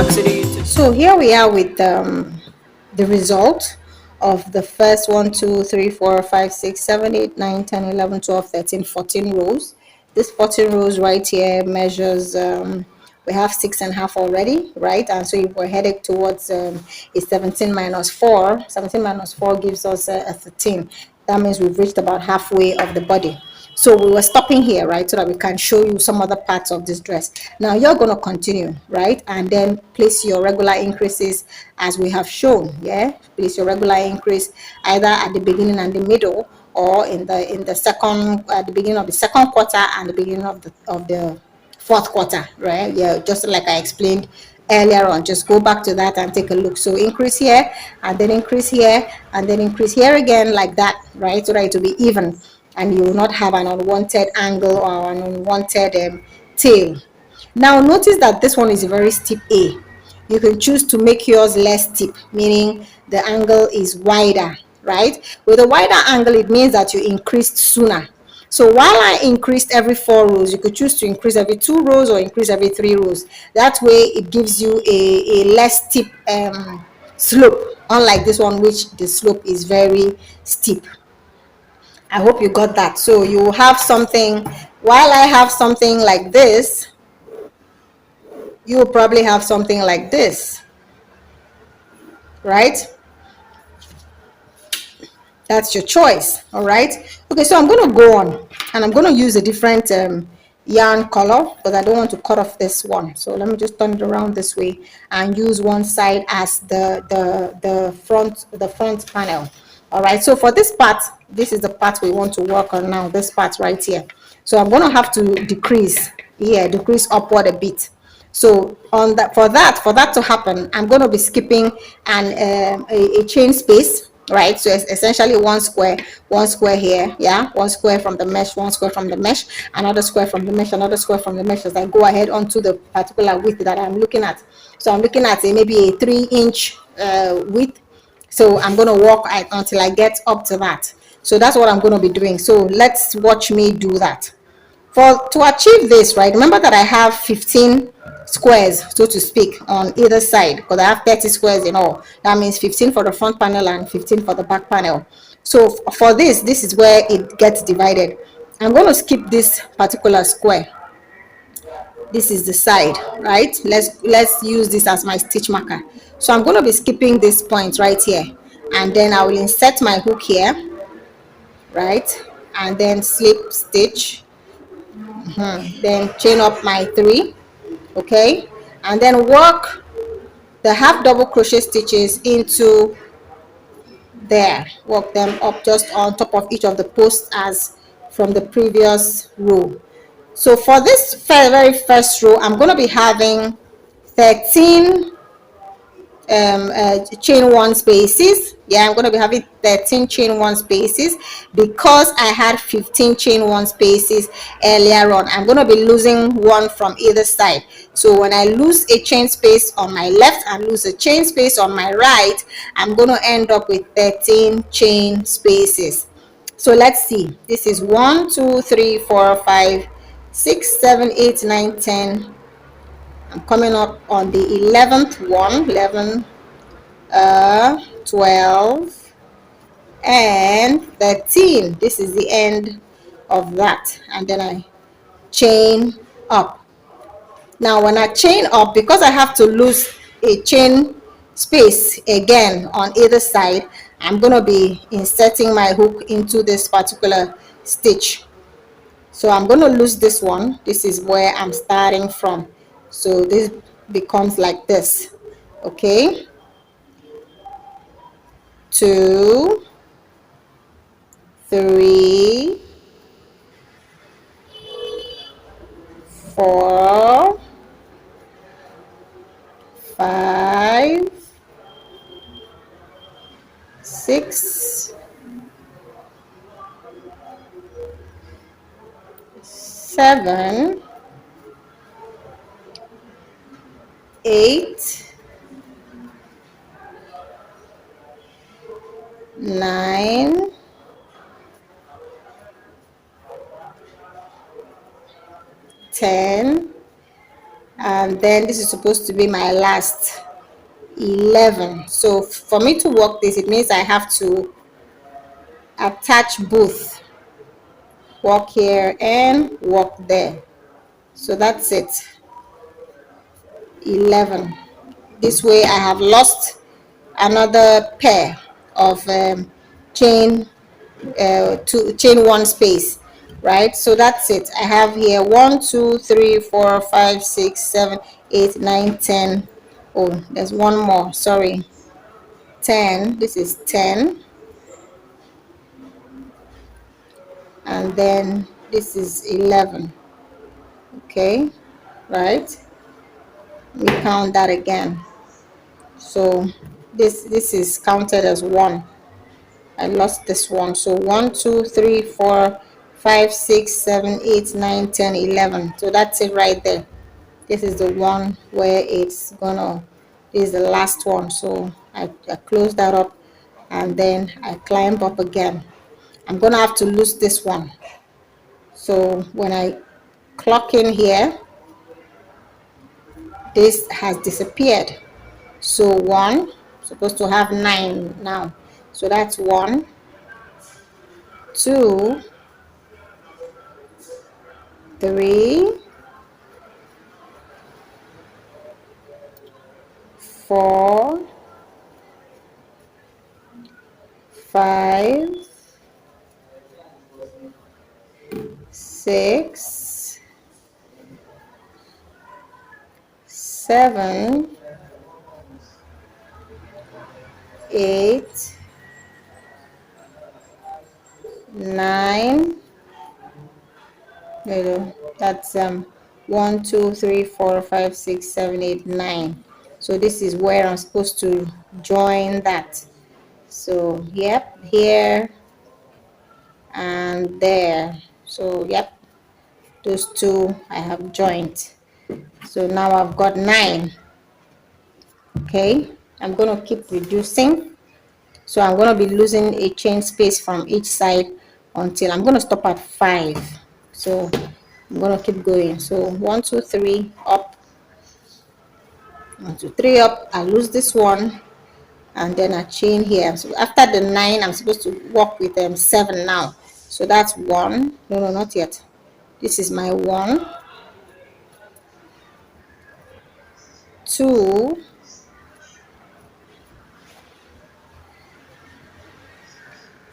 So here we are with the result of the first 1, 2, 3, 4, 5, 6, 7, 8, 9, 10, 11, 12, 13, 14 rows. This 14 rows right here measures, we have 6.5 already, right? And so if we're headed towards a 17 minus 4, 17 minus 4 gives us a 13. That means we've reached about halfway of the body. So we were stopping here, right, so that we can show you some other parts of this dress. Now you're going to continue, right, and then place your regular increases as we have shown. Yeah, place your regular increase either at the beginning and the middle, or in the second, at the beginning of the second quarter and the beginning of the fourth quarter, right? Yeah, just like I explained earlier on. Just go back to that and take a look. So increase here, and then increase here, and then increase here again, like that, right, so that it will be even and you will not have an unwanted angle or an unwanted tail. Now notice that this one is a very steep A. You can choose to make yours less steep, meaning the angle is wider, right? With a wider angle, it means that you increased sooner. So while I increased every 4 rows, you could choose to increase every 2 rows or increase every 3 rows. That way it gives you a less steep slope, unlike this one, which the slope is very steep. I hope you got that. So you have something, while I have something like this, you will probably have something like this, right? That's your choice. All right. Okay, so I'm going to go on and I'm going to use a different yarn color because I don't want to cut off this one. So let me just turn it around this way and use one side as the front panel. All right, so for this part, this is the part we want to work on now, this part right here. So I'm going to have to decrease here, decrease upward a bit. So on that, for that to happen, I'm going to be skipping a chain space, right? So it's essentially one square here, yeah, one square from the mesh, one square from the mesh, another square from the mesh, another square from the mesh, as I go ahead onto the particular width that I'm looking at. So I'm looking at maybe a 3-inch width. So I'm going to walk until I get up to that. So that's what I'm going to be doing. So let's watch me do that. To achieve this, right, remember that I have 15 squares, so to speak, on either side, because I have 30 squares in all. That means 15 for the front panel and 15 for the back panel. So for this is where it gets divided. I'm going to skip this particular square. This is the side, right? Let's use this as my stitch marker. So I'm going to be skipping this point right here, and then I will insert my hook here, right, and then slip stitch, then chain up my 3, okay, and then work the half double crochet stitches into there, work them up just on top of each of the posts as from the previous row. So for this very first row, I'm going to be having 13 chain 1 spaces. Yeah, I'm going to be having 13 chain 1 spaces because I had 15 chain 1 spaces earlier on. I'm going to be losing one from either side. So when I lose a chain space on my left and lose a chain space on my right, I'm going to end up with 13 chain spaces. So let's see. This is 1, 2, 3, 4, 5, 6, 7, 8, 9, 10. I'm coming up on the 11th one, 11, 12, and 13. This is the end of that, and then I chain up. Now when I chain up, because I have to lose a chain space again on either side, I'm going to be inserting my hook into this particular stitch. So I'm going to lose this one. This is where I'm starting from. So this becomes like this, okay, 2, 3, 4, 5, 6, 7, 8, 9, 10, and then this is supposed to be my last 11. So for me to work this, it means I have to attach both, walk here and walk there. So that's it, 11. This way I have lost another pair of chain to chain one space, right? So that's it. I have here 1 2 3 4 5 6 7 8 9 10. Oh, there's one more, sorry, 10. This is 10, and then this is 11. Okay, right, we count that again. So this is counted as one. I lost this one. So 1 2 3 4 5 6 7 8 9 10 11. So that's it right there. This is the one where it's gonna, this is the last one. So I close that up and then I climb up again. I'm gonna have to lose this one. So when I clock in here, this has disappeared. So 1, supposed to have 9 now. So that's 1 2 3 4 5 6 7 8 9. That's 1 2 3 4 5 6 7 8 9. So this is where I'm supposed to join that. So yep, here and there. So yep, those two I have joined. So now I've got 9. Okay, I'm going to keep reducing. So I'm going to be losing a chain space from each side until I'm going to stop at 5. So I'm going to keep going. So 1 2 3 up, 1 2 3 up. I lose this one and then I chain here. So after the 9, I'm supposed to work with 7 now. So that's 1. No, not yet. This is my 1 2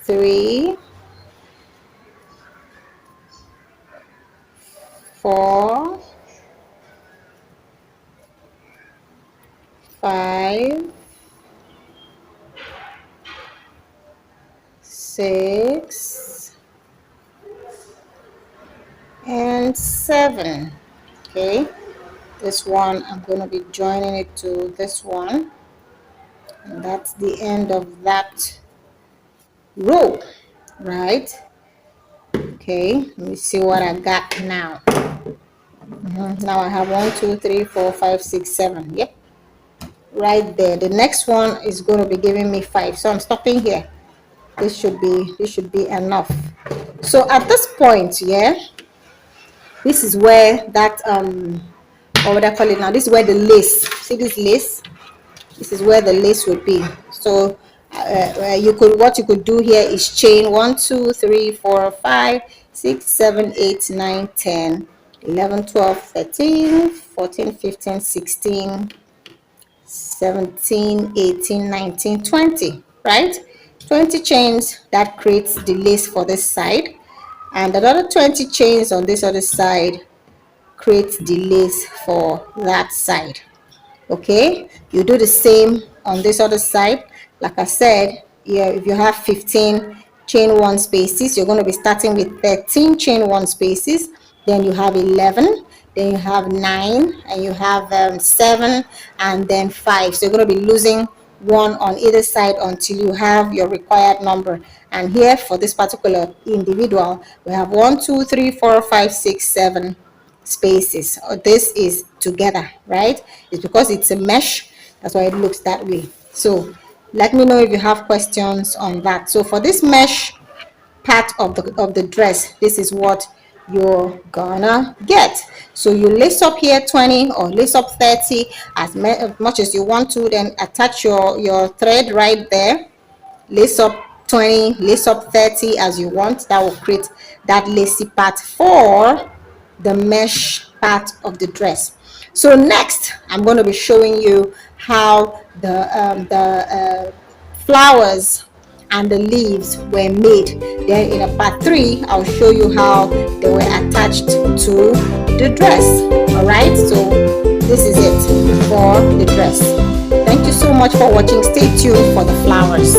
3 4 5 6 and 7. Okay, this one I'm going to be joining it to this one, and that's the end of that row, right? Okay, let me see what I got now. Now I have 1 2 3 4 5 6 7. Yep, right there. The next one is going to be giving me 5, so I'm stopping here. This should be enough. So at this point, yeah, this is where that what would I call it now, this is where the lace, see this lace, this is where the lace would be. So what you could do here is chain 1 2 3 4 5 6 7 8 9 10 11 12 13 14 15 16 17 18 19 20, right? 20 chains, that creates the lace for this side, and another 20 chains on this other side creates the lace for that side. Okay, you do the same on this other side. Like I said, yeah, if you have 15 chain 1 spaces, you're going to be starting with 13 chain 1 spaces, then you have 11, then you have 9, and you have 7, and then 5. So you're going to be losing 1 on either side until you have your required number. And here for this particular individual, we have 1 2 3 4 5 6 7 spaces. This is together, right? It's because it's a mesh, that's why it looks that way. So let me know if you have questions on that. So for this mesh part of the dress, this is what you're gonna get. So you lace up here 20 or lace up 30 as much as you want to, then attach your thread right there, lace up 20, lace up 30 as you want. That will create that lacy part for the mesh part of the dress. So next I'm going to be showing you how the flowers and the leaves were made. Then in a part 3 I'll show you how they were attached to the dress. All right, so this is it for the dress. Thank you so much for watching. Stay tuned for the flowers.